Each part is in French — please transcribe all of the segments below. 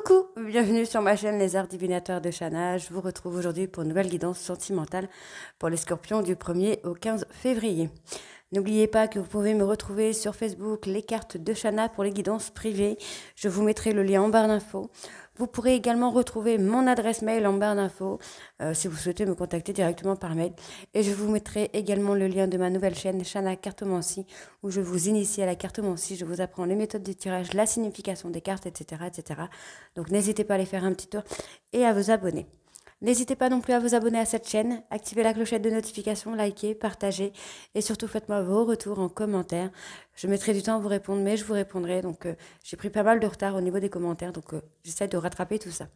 Coucou, bienvenue sur ma chaîne Les Arts Divinateurs de Shana. Je vous retrouve aujourd'hui pour une nouvelle guidance sentimentale pour les scorpions du 1er au 15 février. N'oubliez pas que vous pouvez me retrouver sur Facebook, les cartes de Shana pour les guidances privées. Je vous mettrai le lien en barre d'infos. Vous pourrez également retrouver mon adresse mail en barre d'infos si vous souhaitez me contacter directement par mail. Et je vous mettrai également le lien de ma nouvelle chaîne Shana Cartomancie où je vous initie à la cartomancie. Je vous apprends les méthodes de tirage, la signification des cartes, etc. etc. Donc n'hésitez pas à aller faire un petit tour et à vous abonner. N'hésitez pas non plus à vous abonner à cette chaîne, activez la clochette de notification, likez, partagez et surtout faites-moi vos retours en commentaire. Je mettrai du temps à vous répondre, mais je vous répondrai. Donc j'ai pris pas mal de retard au niveau des commentaires, donc j'essaie de rattraper tout ça.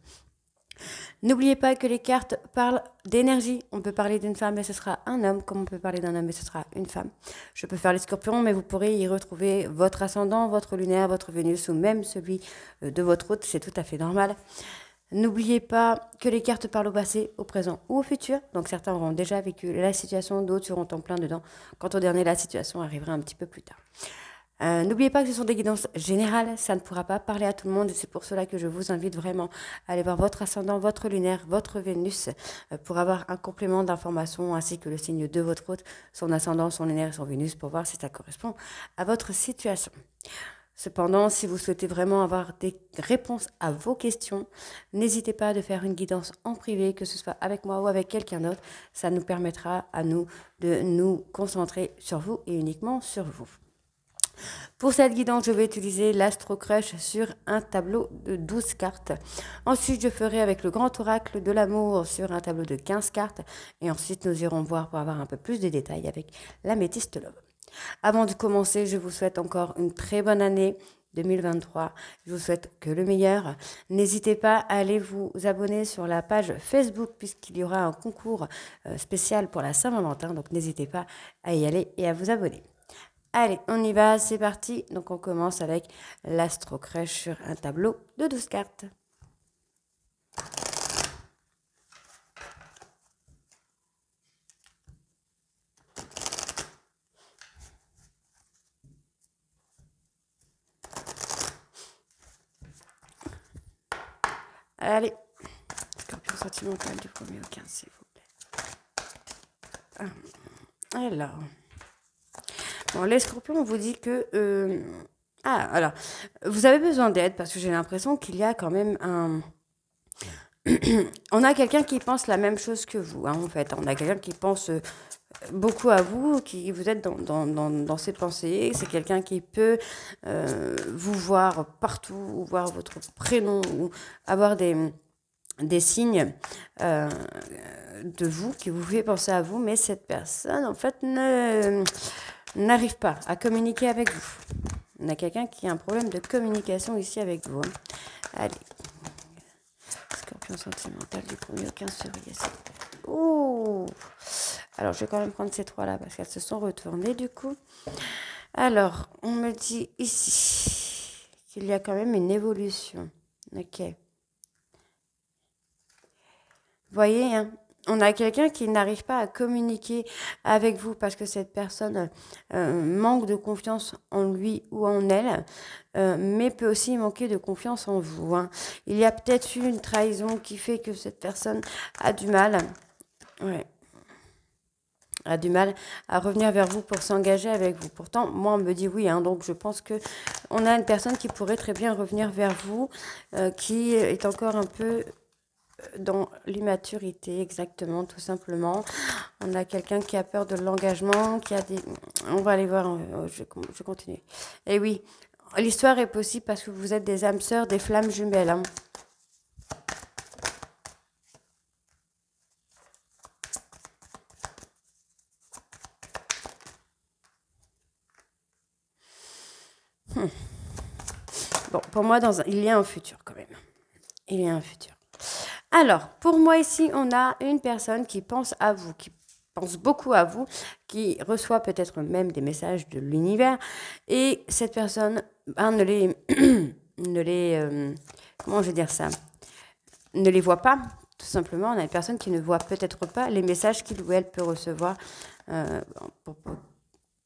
N'oubliez pas que les cartes parlent d'énergie. On peut parler d'une femme, mais ce sera un homme, comme on peut parler d'un homme, mais ce sera une femme. Je peux faire les scorpions, mais vous pourrez y retrouver votre ascendant, votre lunaire, votre Vénus ou même celui de votre hôte. C'est tout à fait normal. N'oubliez pas que les cartes parlent au passé, au présent ou au futur. Donc certains auront déjà vécu la situation, d'autres seront en plein dedans. Quant au dernier, la situation arrivera un petit peu plus tard. N'oubliez pas que ce sont des guidances générales, ça ne pourra pas parler à tout le monde et c'est pour cela que je vous invite vraiment à aller voir votre ascendant, votre lunaire, votre Vénus pour avoir un complément d'information ainsi que le signe de votre hôte, son ascendant, son lunaire et son Vénus pour voir si ça correspond à votre situation. Cependant, si vous souhaitez vraiment avoir des réponses à vos questions, n'hésitez pas à faire une guidance en privé, que ce soit avec moi ou avec quelqu'un d'autre. Ça nous permettra à nous de nous concentrer sur vous et uniquement sur vous. Pour cette guidance, je vais utiliser l'Astro Crush sur un tableau de 12 cartes. Ensuite, je ferai avec le Grand Oracle de l'amour sur un tableau de 15 cartes. Et ensuite, nous irons voir pour avoir un peu plus de détails avec l'Améthyste Love. Avant de commencer, je vous souhaite encore une très bonne année 2023. Je vous souhaite que le meilleur. N'hésitez pas à aller vous abonner sur la page Facebook puisqu'il y aura un concours spécial pour la Saint-Valentin. Donc n'hésitez pas à y aller et à vous abonner. Allez, on y va, c'est parti. Donc on commence avec l'Astro Crush sur un tableau de 12 cartes. Allez, scorpion sentimental du 1er au 15, s'il vous plaît. Alors, bon, les scorpions, on vous dit que... alors, vous avez besoin d'aide parce que j'ai l'impression qu'il y a quand même un... On a quelqu'un qui pense la même chose que vous, hein, en fait. On a quelqu'un qui pense beaucoup à vous, qui vous êtes dans ses pensées. C'est quelqu'un qui peut vous voir partout, ou voir votre prénom, ou avoir des signes de vous qui vous fait penser à vous. Mais cette personne, en fait, n'arrive pas à communiquer avec vous. On a quelqu'un qui a un problème de communication ici avec vous. Hein. Allez. Scorpion sentimental du 1er au 15 février. Oh! Alors, je vais quand même prendre ces trois-là parce qu'elles se sont retournées du coup. Alors, on me dit ici qu'il y a quand même une évolution. Ok. Vous voyez, hein, on a quelqu'un qui n'arrive pas à communiquer avec vous parce que cette personne manque de confiance en lui ou en elle, mais peut aussi manquer de confiance en vous. Hein. Il y a peut-être eu une trahison qui fait que cette personne a du mal, a du mal à revenir vers vous pour s'engager avec vous. Pourtant, moi, on me dit oui, hein, donc je pense que on a une personne qui pourrait très bien revenir vers vous, qui est encore un peu dans l'immaturité, exactement, tout simplement. On a quelqu'un qui a peur de l'engagement, qui a des... On va aller voir, je continue. Et oui, l'histoire est possible parce que vous êtes des âmes sœurs, des flammes jumelles. Hein. Bon, pour moi, il y a un futur quand même. Il y a un futur. Alors, pour moi ici, on a une personne qui pense à vous, qui pense beaucoup à vous, qui reçoit peut-être même des messages de l'univers. Et cette personne ne les comment je vais dire ça, ne les voit pas, tout simplement. On a une personne qui ne voit peut-être pas les messages qu'il ou elle peut recevoir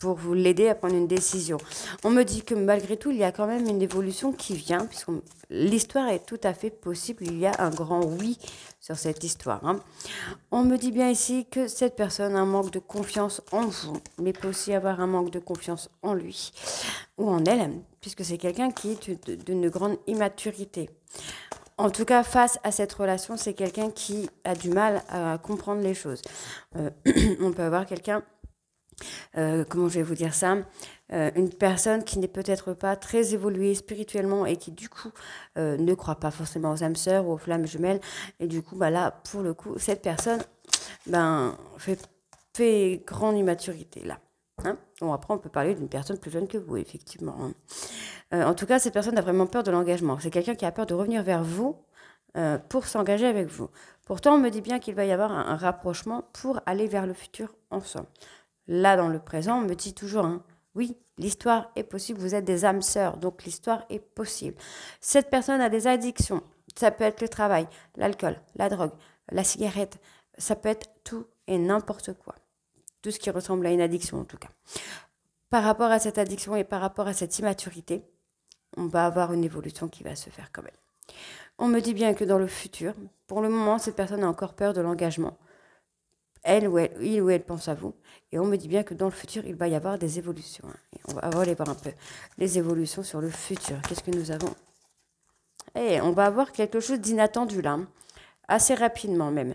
pour vous l'aider à prendre une décision. On me dit que malgré tout, il y a quand même une évolution qui vient, puisque l'histoire est tout à fait possible. Il y a un grand oui sur cette histoire. Hein. On me dit bien ici que cette personne a un manque de confiance en vous, mais peut aussi avoir un manque de confiance en lui ou en elle, puisque c'est quelqu'un qui est d'une grande immaturité. En tout cas, face à cette relation, c'est quelqu'un qui a du mal à comprendre les choses. On peut avoir quelqu'un... comment je vais vous dire ça, une personne qui n'est peut-être pas très évoluée spirituellement et qui du coup ne croit pas forcément aux âmes sœurs ou aux flammes jumelles, et du coup là pour le coup cette personne fait grande immaturité là. Hein. Bon, après on peut parler d'une personne plus jeune que vous effectivement. Hein. En tout cas cette personne a vraiment peur de l'engagement, c'est quelqu'un qui a peur de revenir vers vous pour s'engager avec vous. Pourtant on me dit bien qu'il va y avoir un rapprochement pour aller vers le futur ensemble. Là, dans le présent, on me dit toujours, hein, oui, l'histoire est possible, vous êtes des âmes sœurs, donc l'histoire est possible. Cette personne a des addictions, ça peut être le travail, l'alcool, la drogue, la cigarette, ça peut être tout et n'importe quoi. Tout ce qui ressemble à une addiction en tout cas. Par rapport à cette addiction et par rapport à cette immaturité, on va avoir une évolution qui va se faire quand même. On me dit bien que dans le futur, pour le moment, cette personne a encore peur de l'engagement. Il ou elle pense à vous. Et on me dit bien que dans le futur, il va y avoir des évolutions. Et on va aller voir un peu les évolutions sur le futur. Qu'est-ce que nous avons? Et on va avoir quelque chose d'inattendu là, assez rapidement même.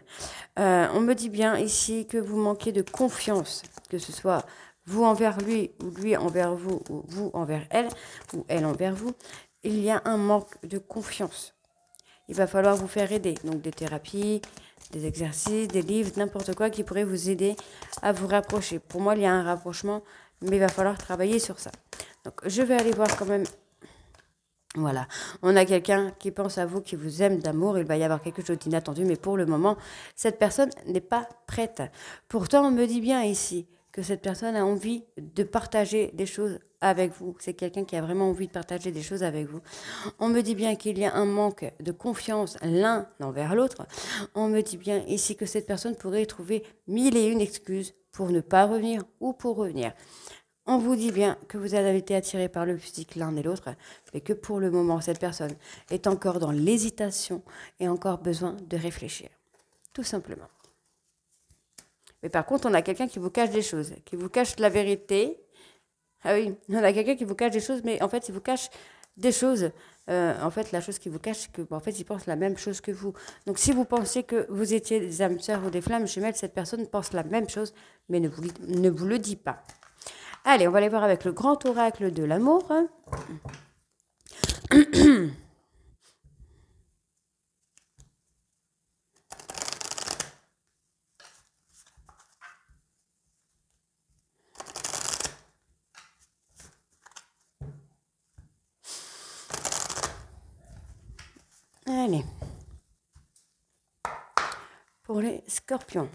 On me dit bien ici que vous manquez de confiance, que ce soit vous envers lui, ou lui envers vous, ou vous envers elle, ou elle envers vous. Il y a un manque de confiance. Il va falloir vous faire aider, donc des thérapies, des exercices, des livres, n'importe quoi qui pourrait vous aider à vous rapprocher. Pour moi, il y a un rapprochement, mais il va falloir travailler sur ça. Donc, je vais aller voir quand même. Voilà, on a quelqu'un qui pense à vous, qui vous aime d'amour, il va y avoir quelque chose d'inattendu, mais pour le moment, cette personne n'est pas prête. Pourtant, on me dit bien ici que cette personne a envie de partager des choses avec vous. C'est quelqu'un qui a vraiment envie de partager des choses avec vous. On me dit bien qu'il y a un manque de confiance l'un envers l'autre. On me dit bien ici que cette personne pourrait trouver 1001 excuses pour ne pas revenir ou pour revenir. On vous dit bien que vous avez été attiré par le physique l'un et l'autre, mais que pour le moment, cette personne est encore dans l'hésitation et encore besoin de réfléchir. Tout simplement. Mais par contre, on a quelqu'un qui vous cache des choses, qui vous cache la vérité. Ah oui, on a quelqu'un qui vous cache des choses, mais en fait, il vous cache des choses. En fait, la chose qui vous cache, c'est que, en fait, il pense la même chose que vous. Donc, si vous pensez que vous étiez des âmes sœurs ou des flammes jumelles, cette personne pense la même chose, mais ne vous le dit pas. Allez, on va aller voir avec le grand oracle de l'amour. Allez. Pour les scorpions.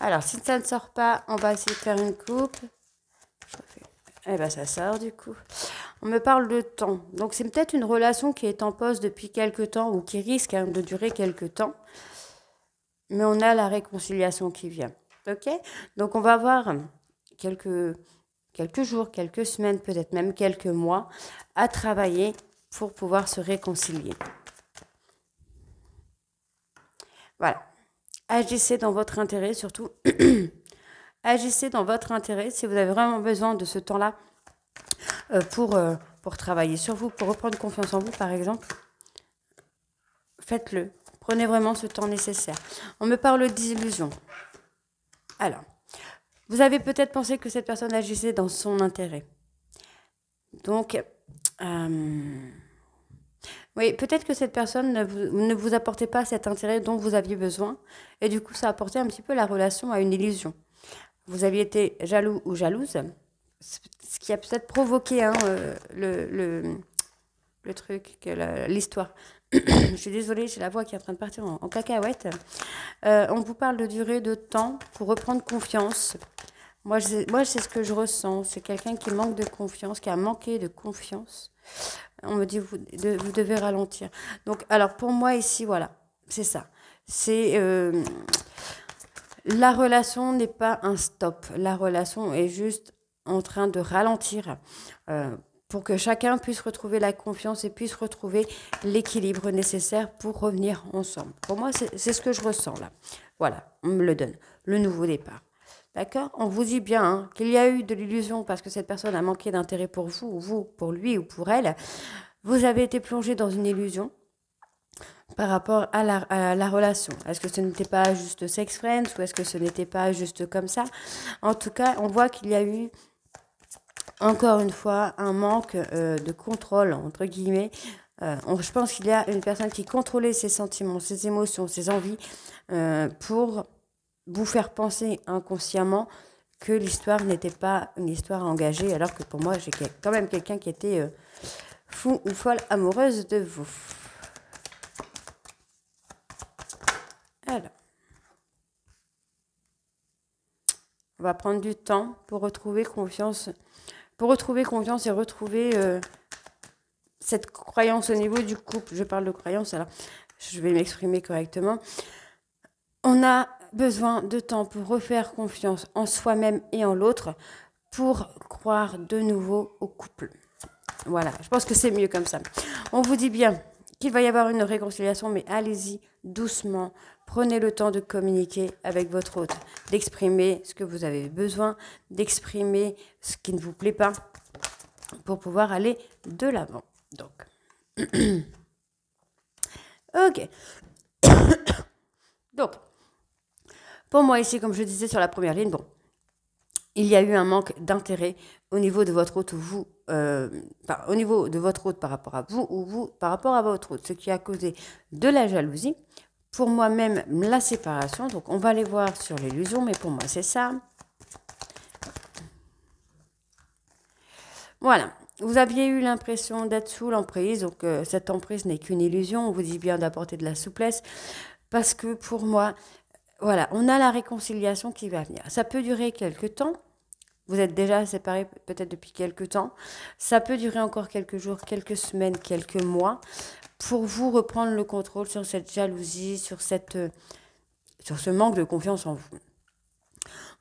Alors, si ça ne sort pas, on va essayer de faire une coupe. Eh bien, ça sort du coup. On me parle de temps. Donc, c'est peut-être une relation qui est en pause depuis quelques temps ou qui risque de durer quelques temps. Mais on a la réconciliation qui vient. OK? Donc, on va avoir quelques jours, quelques semaines, peut-être même quelques mois à travailler pour pouvoir se réconcilier. Voilà. Agissez dans votre intérêt, surtout. Agissez dans votre intérêt si vous avez vraiment besoin de ce temps-là pour travailler sur vous, pour reprendre confiance en vous, par exemple. Faites-le. Prenez vraiment ce temps nécessaire. On me parle d'illusion. Alors, vous avez peut-être pensé que cette personne agissait dans son intérêt. Donc, oui, peut-être que cette personne ne vous apportait pas cet intérêt dont vous aviez besoin. Et du coup, ça apportait un petit peu la relation à une illusion. Vous aviez été jaloux ou jalouse, ce qui a peut-être provoqué le truc, l'histoire. Je suis désolée, j'ai la voix qui est en train de partir en cacahuète. On vous parle de durée de temps pour reprendre confiance. Moi, c'est ce que je ressens. C'est quelqu'un qui manque de confiance, qui a manqué de confiance. On me dit, vous devez ralentir. Donc, alors, pour moi, ici, voilà, c'est ça. C'est La relation n'est pas un stop. La relation est juste en train de ralentir pour que chacun puisse retrouver la confiance et puisse retrouver l'équilibre nécessaire pour revenir ensemble. Pour moi, c'est ce que je ressens là. Voilà, on me le donne. Le nouveau départ. D'accord? On vous dit bien hein, qu'il y a eu de l'illusion parce que cette personne a manqué d'intérêt pour vous, ou vous, pour lui ou pour elle. Vous avez été plongé dans une illusion par rapport à la relation. Est-ce que ce n'était pas juste sex friends ou est-ce que ce n'était pas juste comme ça? En tout cas, on voit qu'il y a eu, encore une fois, un manque de contrôle, entre guillemets. Je pense qu'il y a une personne qui contrôlait ses sentiments, ses émotions, ses envies pour vous faire penser inconsciemment que l'histoire n'était pas une histoire engagée, alors que pour moi, j'ai quand même quelqu'un qui était fou ou folle amoureuse de vous. Alors, on va prendre du temps pour retrouver confiance et retrouver cette croyance au niveau du couple. Je parle de croyance, alors je vais m'exprimer correctement. On a besoin de temps pour refaire confiance en soi-même et en l'autre pour croire de nouveau au couple. Voilà, je pense que c'est mieux comme ça. On vous dit bien qu'il va y avoir une réconciliation, mais allez-y doucement. Prenez le temps de communiquer avec votre hôte, d'exprimer ce que vous avez besoin, d'exprimer ce qui ne vous plaît pas pour pouvoir aller de l'avant. Donc, ok. Donc, pour moi ici, comme je disais sur la première ligne, bon, il y a eu un manque d'intérêt au niveau de votre hôte, au niveau de votre hôte par rapport à vous ou vous par rapport à votre hôte, ce qui a causé de la jalousie. Pour moi-même, la séparation. Donc, on va aller voir sur l'illusion, mais pour moi, c'est ça. Voilà. Vous aviez eu l'impression d'être sous l'emprise. Donc, cette emprise n'est qu'une illusion. On vous dit bien d'apporter de la souplesse. Parce que pour moi, voilà, on a la réconciliation qui va venir. Ça peut durer quelques temps. Vous êtes déjà séparés peut-être depuis quelques temps. Ça peut durer encore quelques jours, quelques semaines, quelques mois. Pour vous reprendre le contrôle sur cette jalousie, sur ce manque de confiance en vous.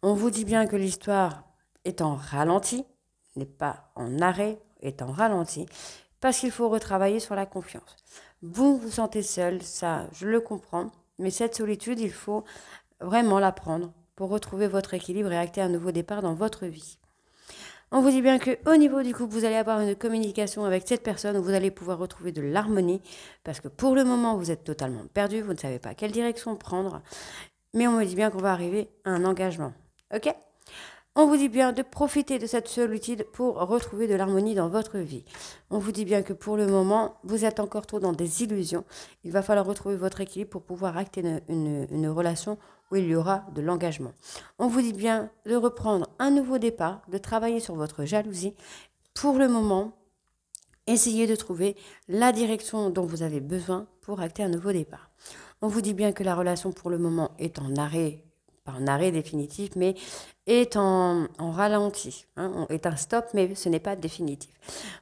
On vous dit bien que l'histoire est en ralenti, n'est pas en arrêt, est en ralenti, parce qu'il faut retravailler sur la confiance. Vous vous sentez seul, ça je le comprends, mais cette solitude, il faut vraiment la prendre pour retrouver votre équilibre et acter un nouveau départ dans votre vie. On vous dit bien qu'au niveau du couple, vous allez avoir une communication avec cette personne où vous allez pouvoir retrouver de l'harmonie parce que pour le moment, vous êtes totalement perdu, vous ne savez pas quelle direction prendre. Mais on me dit bien qu'on va arriver à un engagement. Ok ? On vous dit bien de profiter de cette solitude pour retrouver de l'harmonie dans votre vie. On vous dit bien que pour le moment, vous êtes encore trop dans des illusions. Il va falloir retrouver votre équilibre pour pouvoir acter une relation où il y aura de l'engagement. On vous dit bien de reprendre un nouveau départ, de travailler sur votre jalousie. Pour le moment, essayez de trouver la direction dont vous avez besoin pour acter un nouveau départ. On vous dit bien que la relation pour le moment est en arrêt, pas en arrêt définitif, mais est en ralenti, hein, est un stop, mais ce n'est pas définitif.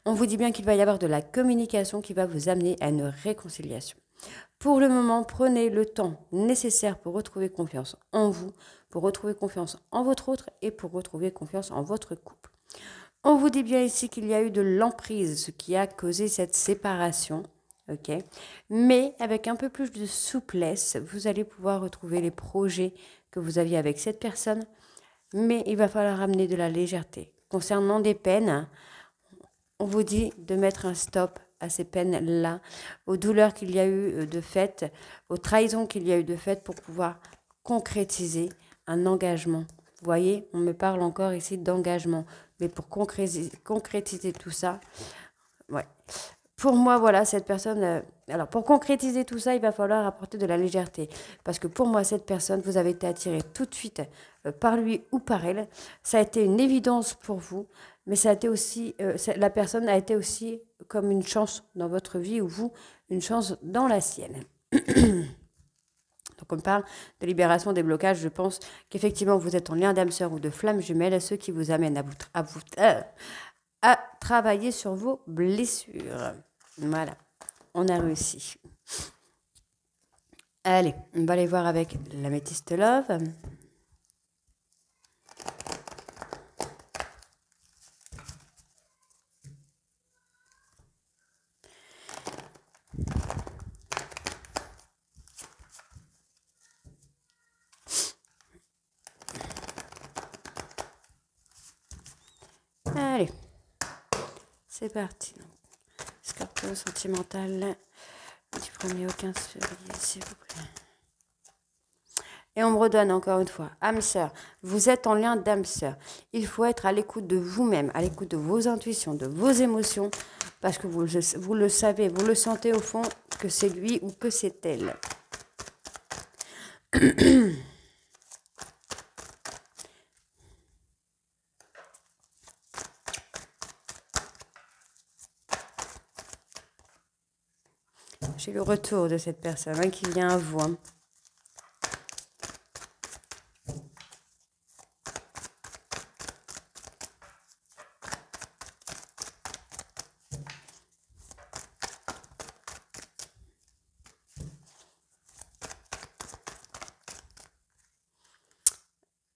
On vous dit bien qu'il va y avoir de la communication qui va vous amener à une réconciliation. Pour le moment, prenez le temps nécessaire pour retrouver confiance en vous, pour retrouver confiance en votre autre et pour retrouver confiance en votre couple. On vous dit bien ici qu'il y a eu de l'emprise, ce qui a causé cette séparation. Ok, mais avec un peu plus de souplesse, vous allez pouvoir retrouver les projets que vous aviez avec cette personne, mais il va falloir amener de la légèreté. Concernant des peines, on vous dit de mettre un stop à ces peines-là, aux douleurs qu'il y a eu de fait, aux trahisons qu'il y a eu de fait pour pouvoir concrétiser un engagement. Vous voyez, on me parle encore ici d'engagement, mais pour concrétiser tout ça, ouais. Pour moi, voilà, cette personne... alors, pour concrétiser tout ça, il va falloir apporter de la légèreté. Parce que pour moi, cette personne, vous avez été attiré tout de suite par lui ou par elle. Ça a été une évidence pour vous, mais ça a été aussi... la personne a été aussi comme une chance dans votre vie ou vous, une chance dans la sienne. Donc, on parle de libération des blocages. Je pense qu'effectivement, vous êtes en lien d'âme sœur ou de flamme jumelle, ce qui vous amène à travailler sur vos blessures. Voilà, on a réussi. Allez, on va aller voir avec l'améthyste love. Allez, c'est parti. Scorpion sentimental du 1er au 15 février, s'il vous plaît. Et on me redonne encore une fois. Âme sœur, vous êtes en lien d'âme sœur. Il faut être à l'écoute de vous-même, à l'écoute de vos intuitions, de vos émotions, parce que vous le savez, vous le sentez au fond que c'est lui ou que c'est elle. J'ai le retour de cette personne qui vient à vous.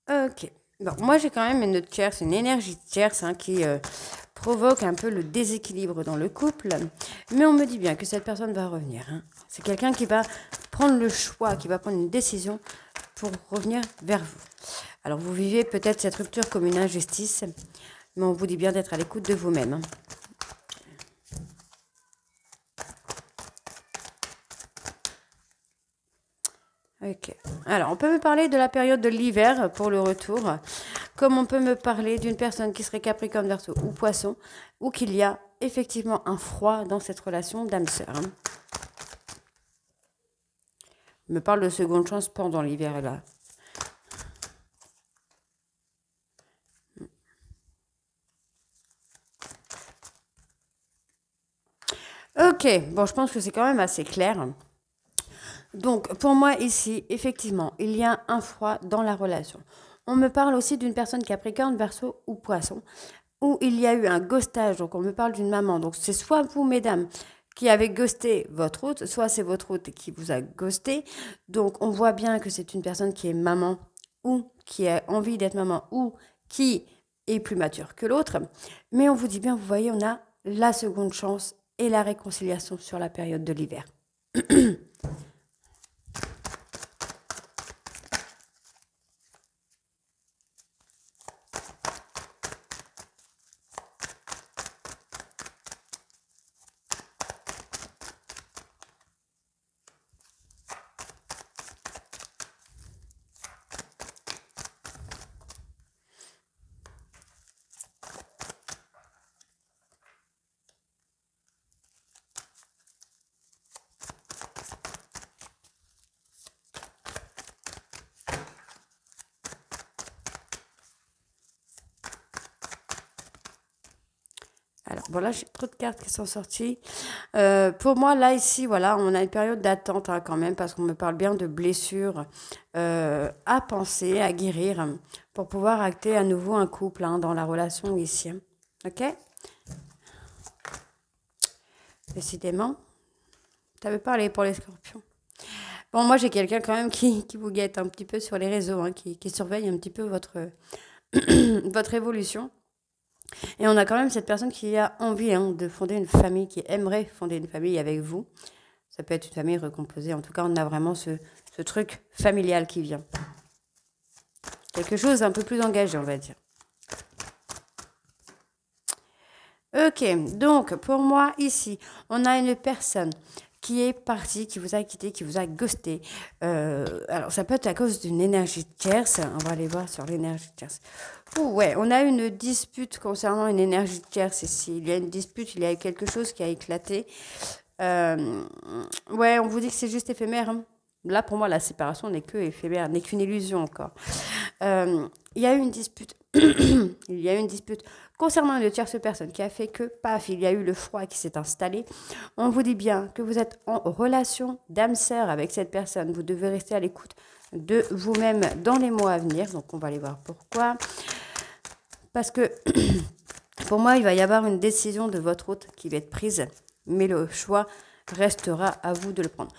Ok. Bon, moi j'ai quand même une tierce, une énergie tierce qui provoque un peu le déséquilibre dans le couple. Mais on me dit bien que cette personne va revenir. C'est quelqu'un qui va prendre le choix, qui va prendre une décision pour revenir vers vous. Alors vous vivez peut-être cette rupture comme une injustice, mais on vous dit bien d'être à l'écoute de vous-même. Ok. Alors, on peut me parler de la période de l'hiver pour le retour, comme on peut me parler d'une personne qui serait Capricorne, Verseau ou Poisson, ou qu'il y a effectivement un froid dans cette relation d'âme-sœur. On me parle de seconde chance pendant l'hiver, là. Ok, bon, je pense que c'est quand même assez clair. Donc, pour moi, ici, effectivement, il y a un froid dans la relation. On me parle aussi d'une personne Capricorne, Verseau ou Poisson, où il y a eu un ghostage. Donc, on me parle d'une maman. Donc, c'est soit vous, mesdames, qui avez ghosté votre hôte, soit c'est votre hôte qui vous a ghosté. Donc, on voit bien que c'est une personne qui est maman ou qui a envie d'être maman ou qui est plus mature que l'autre. Mais on vous dit bien, vous voyez, on a la seconde chance et la réconciliation sur la période de l'hiver. Alors, bon, là, j'ai trop de cartes qui sont sorties. Pour moi, là, ici, voilà, on a une période d'attente quand même, parce qu'on me parle bien de blessures à penser, à guérir, pour pouvoir acter à nouveau un couple dans la relation ici. Ok? Décidément. Tu avais parlé pour les scorpions. Bon, moi, j'ai quelqu'un quand même qui vous guette un petit peu sur les réseaux, qui surveille un petit peu votre, votre évolution. Et on a quand même cette personne qui a envie de fonder une famille, qui aimerait fonder une famille avec vous. Ça peut être une famille recomposée. En tout cas, on a vraiment ce truc familial qui vient. Quelque chose d'un peu plus engagé, on va dire. Ok, donc pour moi, ici, on a une personne qui est partie, qui vous a quitté, qui vous a ghosté. Alors, ça peut être à cause d'une énergie tierce. On va aller voir sur l'énergie tierce. Ouais, on a une dispute concernant une énergie tierce ici. Il y a une dispute, il y a quelque chose qui a éclaté. Ouais, on vous dit que c'est juste éphémère. Là, pour moi, la séparation n'est que éphémère, n'est qu'une illusion encore. Il y a eu une dispute. Il y a eu une dispute concernant une tierce personne qui a fait que, paf, il y a eu le froid qui s'est installé. On vous dit bien que vous êtes en relation d'âme-sœur avec cette personne. Vous devez rester à l'écoute de vous-même dans les mois à venir. Donc, on va aller voir pourquoi. Parce que, pour moi, il va y avoir une décision de votre hôte qui va être prise. Mais le choix restera à vous de le prendre.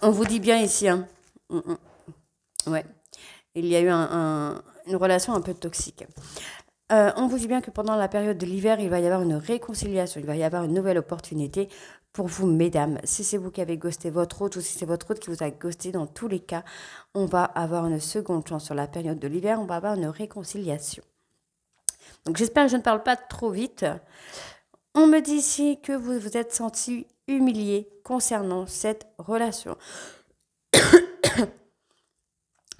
On vous dit bien ici, ouais, il y a eu une relation un peu toxique. On vous dit bien que pendant la période de l'hiver, il va y avoir une réconciliation, il va y avoir une nouvelle opportunité pour vous, mesdames. Si c'est vous qui avez ghosté votre hôte ou si c'est votre hôte qui vous a ghosté, dans tous les cas, on va avoir une seconde chance sur la période de l'hiver, on va avoir une réconciliation. Donc j'espère que je ne parle pas trop vite. On me dit ici que vous vous êtes senti humilié concernant cette relation.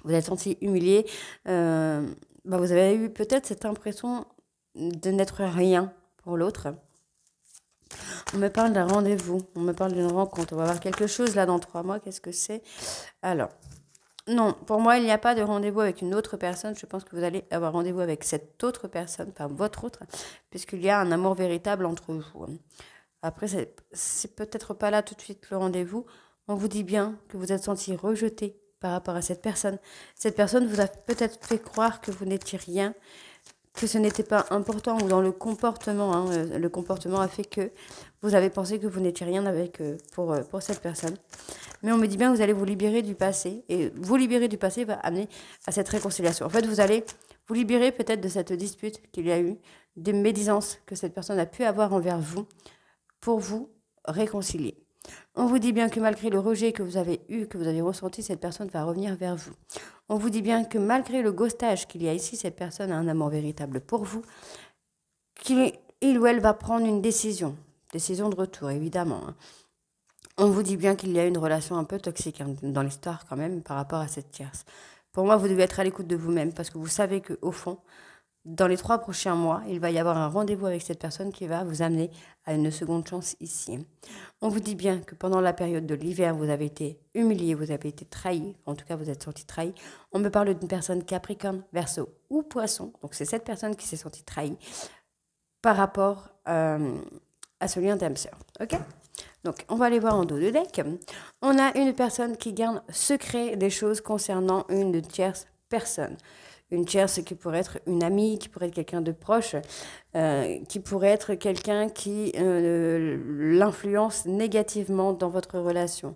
Vous êtes senti humilié. Vous avez eu peut-être cette impression de n'être rien pour l'autre. On me parle d'un rendez-vous, on me parle d'une rencontre. On va voir quelque chose là dans 3 mois. Qu'est-ce que c'est? Alors, non, pour moi, il n'y a pas de rendez-vous avec une autre personne. Je pense que vous allez avoir rendez-vous avec cette autre personne, enfin votre autre, puisqu'il y a un amour véritable entre vous. Après, c'est peut-être pas là tout de suite le rendez-vous. On vous dit bien que vous êtes senti rejeté par rapport à cette personne. Cette personne vous a peut-être fait croire que vous n'étiez rien, que ce n'était pas important, ou dans le comportement. Le comportement a fait que vous avez pensé que vous n'étiez rien avec pour cette personne. Mais on me dit bien que vous allez vous libérer du passé. Et vous libérer du passé va amener à cette réconciliation. En fait, vous allez vous libérer peut-être de cette dispute qu'il y a eu, des médisances que cette personne a pu avoir envers vous, pour vous réconcilier. On vous dit bien que malgré le rejet que vous avez eu, que vous avez ressenti, cette personne va revenir vers vous. On vous dit bien que malgré le ghostage qu'il y a ici, cette personne a un amour véritable pour vous, qu'il ou elle va prendre une décision de retour, évidemment. On vous dit bien qu'il y a une relation un peu toxique dans l'histoire quand même par rapport à cette tierce. Pour moi, vous devez être à l'écoute de vous-même parce que vous savez qu'au fond, dans les 3 prochains mois, il va y avoir un rendez-vous avec cette personne qui va vous amener à une seconde chance ici. On vous dit bien que pendant la période de l'hiver, vous avez été humilié, vous avez été trahi, en tout cas vous êtes senti trahi. On me parle d'une personne Capricorne, Verseau ou Poisson, donc c'est cette personne qui s'est sentie trahie par rapport à ce lien d'âme sœur. Ok ? Donc, on va aller voir en dos de deck. On a une personne qui garde secret des choses concernant une tierce personne. Une tierce qui pourrait être une amie, qui pourrait être quelqu'un de proche, qui pourrait être quelqu'un qui l'influence négativement dans votre relation.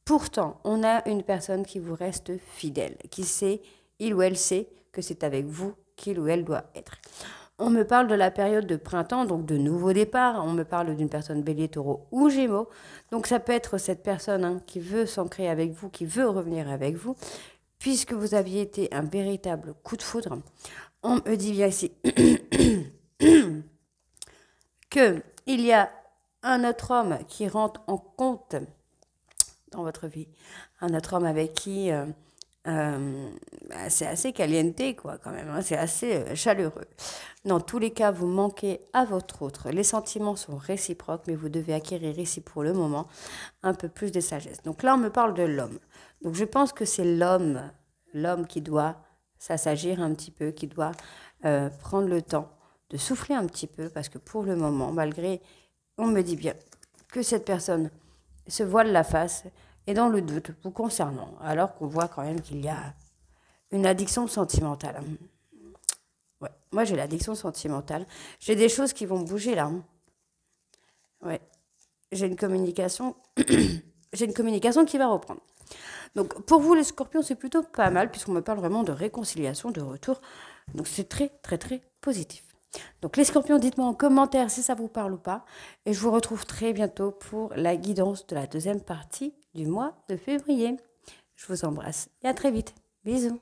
Pourtant, on a une personne qui vous reste fidèle, qui sait, il ou elle sait que c'est avec vous qu'il ou elle doit être. On me parle de la période de printemps, donc de nouveau départ. On me parle d'une personne bélier, taureau ou gémeaux. Donc ça peut être cette personne qui veut s'ancrer avec vous, qui veut revenir avec vous, puisque vous aviez été un véritable coup de foudre. On me dit bien ici qu'il y a un autre homme qui rentre en compte dans votre vie. Un autre homme avec qui... c'est assez caliente, quoi, quand même. C'est assez chaleureux. Dans tous les cas, vous manquez à votre autre. Les sentiments sont réciproques, mais vous devez acquérir ici, pour le moment, un peu plus de sagesse. Donc là, on me parle de l'homme. Donc je pense que c'est l'homme qui doit s'assagir un petit peu, qui doit prendre le temps de souffler un petit peu, parce que pour le moment, malgré, on me dit bien que cette personne se voile la face, et dans le doute vous concernant, alors qu'on voit quand même qu'il y a une addiction sentimentale. Ouais, moi j'ai l'addiction sentimentale. J'ai des choses qui vont bouger là. Ouais, j'ai une communication, j'ai une communication qui va reprendre. Donc pour vous les scorpions, c'est plutôt pas mal, puisqu'on me parle vraiment de réconciliation, de retour. Donc c'est très très très positif. Donc les scorpions, dites-moi en commentaire si ça vous parle ou pas. Et je vous retrouve très bientôt pour la guidance de la deuxième partie du mois de février. Je vous embrasse et à très vite. Bisous.